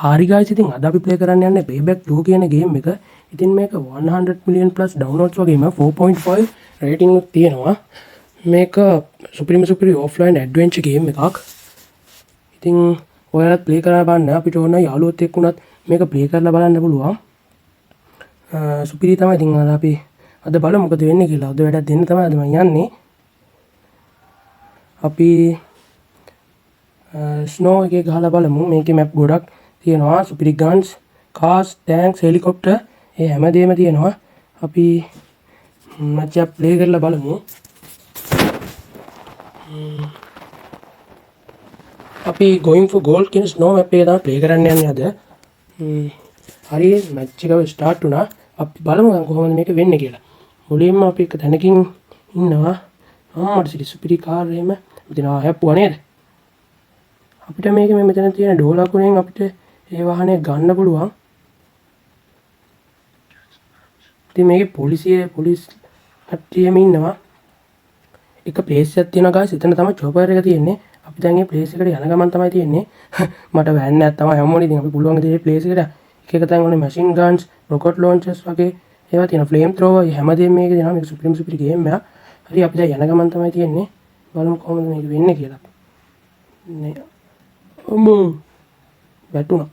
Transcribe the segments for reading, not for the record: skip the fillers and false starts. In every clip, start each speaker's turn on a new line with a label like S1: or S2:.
S1: හරි guys ඉතින් අද අපි play කරන්න යන්නේ Payback 2 කියන game එක. ඉතින් මේක 100 million plus downloads වගේම 4.5 rating එකක් තියෙනවා. මේක supreme offline adventure game එකක්. ඉතින් ඔයාලත් play කරලා බලන්න. අපිට ඕන යාළුවොත් එක්ක උනත් මේක play කරලා බලන්න පුළුවන්. සුපිරි තමයි. ඉතින් අපි අද බලමු මොකද වෙන්නේ කියලා. අද වැඩක් දෙන්න තමයි අද මම යන්නේ. අපි ස්නෝ එකේ ගහලා බලමු. මේකේ map ගොඩක් තියෙනවා. සුපිරි ගන්ස්, කාර්ස්, ටැන්ක්ස්, හෙලිකොප්ටර් ඒ හැමදේම තියෙනවා. අපි මැච් ප්ලේ කරලා බලමු. අපි going for gold කියන ස්නෝ මැප් එක තමයි ප්ලේ කරන්න යන්නේ අද. හරි මැච් එක ස්ටාර්ට් වුණා. අපි බලමු කොහොමද මේක වෙන්නේ කියලා. මුලින්ම අපි එක තැනකින් ඉන්නවා. අම්මට සිටි සුපිරි කාර් එහෙම ඉතින් හැප්පුවා නේද? අපිට මේක මෙතන තියෙන ඩෝලකුණෙන් අපිට ඒ වාහනේ ගන්න පුළුවන්. ඉතින් මේකේ පොලිස් කට්ටියම ඉන්නවා. එක ප්ලේස් එකක් තියෙනවා guys. එතන තමයි චොපර් එක තියෙන්නේ. අපි දැන් මේ ප්ලේස් එකට යන ගමන් තමයි තියෙන්නේ. මට වෑන් එකක් තමයි හම්බුනේ. ඉතින් අපි පුළුවන් ඉතින් මේ ප්ලේස් එකට එක තැන් වල මැෂින් ගන්ස්, රොකට් ලොන්චර්ස් වගේ ඒවා තියෙනවා. ෆ්ලේම් ත්‍රෝවර් හැමදේම මේකේ තියෙනවා. මේක සුපිරි ගේම් එකක්. හරි අපි දැන් යන ගමන් තමයි තියෙන්නේ. බලමු කොහොමද මේක වෙන්නේ කියලා. නේ අම්මෝ වැටුණා.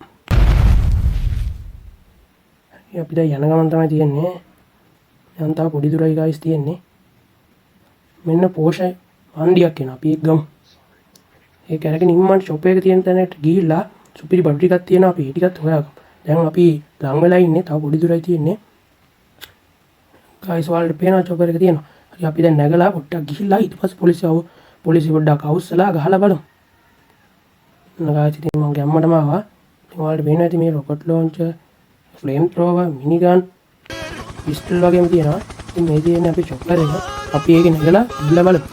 S1: අපි දැන් යන ගමන් තමයි තියෙන්නේ. දැන් තව පොඩි දුරයි guys තියෙන්නේ. මෙන්න Porsche වන්ඩියක් එනවා. අපි ඒක ගමු. ඒක අරගෙන ඉම්මන් ෂොප් එක තියෙන තැනට ගිහිල්ලා සුපිරි බඩු ටිකක් තියෙනවා. අපි ඒ ටිකත් හොයාගමු. දැන් අපි ලඟ වෙලා ඉන්නේ. තව පොඩි දුරයි තියෙන්නේ. guys වලට පේනවා චොපර් එක තියෙනවා. හරි අපි දැන් නැගලා පොඩ්ඩක් ගිහිල්ලා ඊට පස්සේ පොලිසිය පොඩ්ඩක් අවුස්සලා ගහලා බලමු. නගාචි මම ගැම්මටම ආවා. ඉතින් ඔයාලට පේනවා ඇති මේ රොකට් ලොන්චර්, ෆ්ලේම් ත්‍රෝවර්, මිනි ගන්, පිස්ටල් වගේම තියෙනවා. ඉතින් මේ තියෙන්නේ අපි චොපර් එක. අපි ඒක නැගලා ගිහලා බලමු.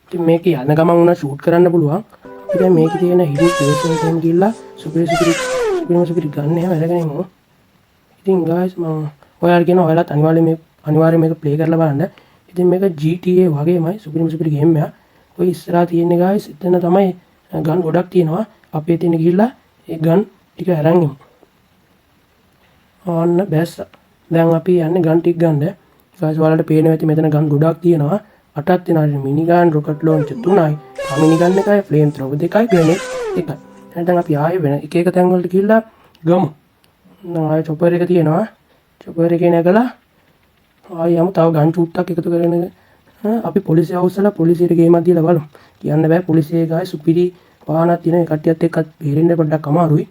S1: ඉතින් මේක යන ගමන් උනා ෂූට් කරන්න පුළුවන්. අපි දැන් මේකේ තියෙන හිඩින් ප්ලේස් එකෙන් ගිහලා සුපිරි ගන්න එහෙම අරගෙන ඉමු. ඉතින් guys මම ඔයාලට කියනවා ඔයාලත් අනිවාර්යයෙන් මේක ප්ලේ කරලා බලන්න. ඉතින් මේක GTA වගේමයි සුපිරි ගේම් එකක්. ඔය ඉස්සරහා තියෙන්නේ guys එතන තමයි ගන් ගොඩක් තියෙනවා. අපේ තියෙන ගිහිල්ලා ඒ ගන් ටික අරන් ඉමු. ඔන්න බැස්ස. දැන් අපි යන්නේ ගන් ටික ගන්න. guys ඔයාලට පේනවා ඇති මෙතන ගන් ගොඩක් තියෙනවා. 8ක් තියෙනවා. මිනි ගන්, රොකට් ලොන්චර් 3යි, මිනි ගන් එකයි, ෆ්ලේම් ත්‍රෝවර් 2යි, ග්‍රෙනේඩ් 1යි. දැන් අපි ආයෙ වෙන එක තැන් වලට ගිහිල්ලා ගමු. දැන් ආයෙ චොපර් එක තියෙනවා. චොපර් එකේ නැගලා ආයෙ යමු. තව ගන් චූට්ටක් එකතු කරගෙන අපි පොලිසිය අවුස්සලා පොලිසියට ගේමක් දීලා බලමු. කියන්න බෑ පොලිසියේ ගායි සුපිරි වාහනක් තියෙන ඒ කට්ටියත් එක්ක බේරෙන්න පොඩ්ඩක් අමාරුයි.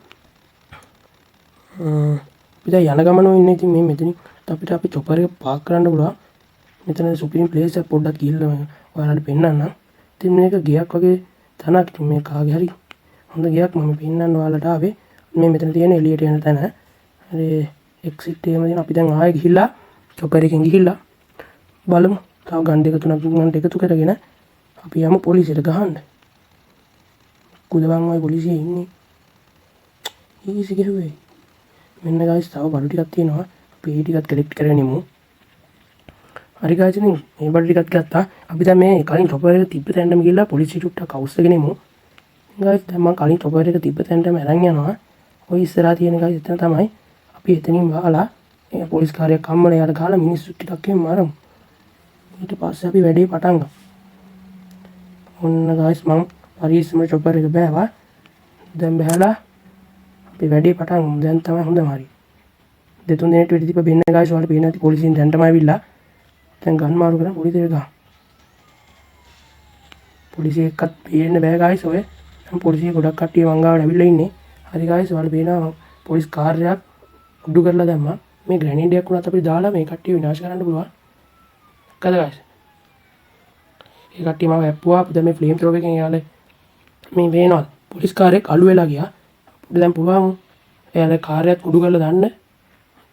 S1: අපි දැන් යන ගමන ඉන්නේ. ඉතින් මේ මෙතනින් අපිට අපි චොපර් එක පාක් කරන්න පුළුවන්. මෙතන සුපිරි ප්ලේස් එක පොඩ්ඩක් ගිහිල්ලා ඔයාලට පෙන්නන්නම්. ඉතින් මේක ගියක් වගේ තනක්. ඉතින් මේ කාගේ හරි හොඳ ගියක් මම පෙන්නන්න ඔයාලට ආවේ. මේ මෙතන තියෙන එළියට යන තැන. හරි එක්සිට් එකම තියෙන. අපි දැන් ආයෙ ගිහිල්ලා චොපර් එකෙන් ගිහිල්ලා බලමු. තව ගන් දෙක තුනක් ගන්නට එකතු කරගෙන අපි යමු පොලිසියට ගහන්න. කුදවන් වයි පොලිසිය ඉන්නේ. ඊසි ගහුවේ. මෙන්න guys තව බඩු ටිකක් තියෙනවා. අපි ඒ ටිකත් කලෙක්ට් කරගෙන ඉමු. හරි guys ඉතින් මේ බඩු ටිකත් ගත්තා. අපි දැන් මේ කලින් චොපර් එක තිබ්බ තැනටම ගිහලා පොලිසිය චුට්ටක් අවුස්සගෙන ඉමු. guys දැන් මම කලින් චොපර් එක තිබ්බ තැනටම අරන් යනවා. ඔය ඉස්සරහා තියෙන guys එතන තමයි. අපි එතනින් වහලා ඒ පොලිස් කාර්යයක් අම්මල යාට ගහලා මිනිස්සු ටිකක් එහෙම මරමු. ඊට පස්සේ අපි වැඩේ පටන් ගමු. ඔන්න guys මම පරිස්සම චොපර් එක බෑවා. දැන් බහැලා අපි වැඩේ පටන් ගමු. දැන් තමයි හොඳම හරිය. දෙතුන් දිනට වෙඩි තිබ්බ බෙන්න guys වලට පේනවා ඇති පොලිසියෙන් දැන් තමයි ආවිල්ලා. දැන් ගන් මාරු කරන් පොලිසියට ගහමු. පොලිසිය එක්කත් පේන්න බෑ guys ඔය. දැන් පොලිසිය ගොඩක් කට්ටිය මං ගාවට ඇවිල්ලා ඉන්නේ. හරි guys ඔයාලට පේනවා පොලිස් කාර්යයක් උඩු කරලා දැම්මා. මේ ග්‍රැනේඩ් එකක් උනත් අපිට දාලා මේ කට්ටිය විනාශ කරන්න පුළුවන්. කද guys ඒ කට්ටිය මාව ඇප්පුවා. අපි දැන් මේ ෆ්ලේම් ත්‍රෝවර් එකෙන් යාලේ මේ වේනවා පොලිස් කාර්යයක් අලු වෙලා ගියා. අපිට දැන් පුළුවන් එයාලේ කාර්යයක් උඩු කරලා දාන්න.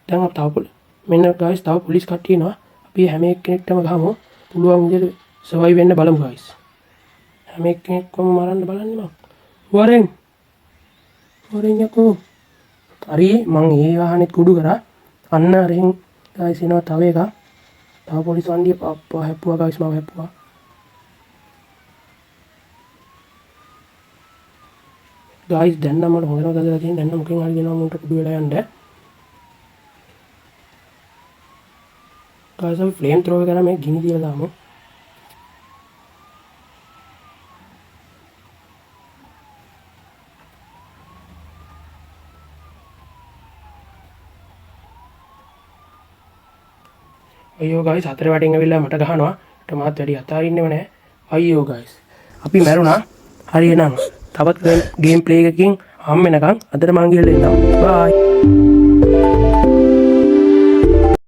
S1: දැන් තව මෙන්න guys තව පොලිස් කට්ටිය එනවා. අපි හැම එක්කෙනෙක්ටම ගහමු. පුළුවන් විදිහට සර්වයිව් වෙන්න බලමු guys. හැම එක්කෙනෙක්ම මරන්න බලන්න මම. වරෙන් යකෝ. හරි මං ඒ වාහනේත් කුඩු කරා. අන්න අරින් guys එනවා තව එකක්. තව පොලිස් වන්දිය අප්පා හැප්පුවා guys මාව හැප්පුවා. ගායිස් දැන් නම් මට හොඳට දැනලා තියෙන දැන් නම් මොකෙන් හරි දෙනවා මුන්ට කුඩු වෙලා යන්න. ගායිස් අපි ෆ්ලේම් ත්‍රෝ කරලා මේ ගිනි තියලා දාමු. අයියෝ ගායිස් හතර වටින් ඇවිල්ලා මට ගහනවා. මට මාත් වැඩි අතාරින්නේම නැහැ. අයියෝ ගායිස් අපි මැරුණා. හරි එහෙනම් තවත් ගේම් ප්ලේ එකකින් හම් වෙනකන් අදට මං ගිහලා එන්නම්. බයි.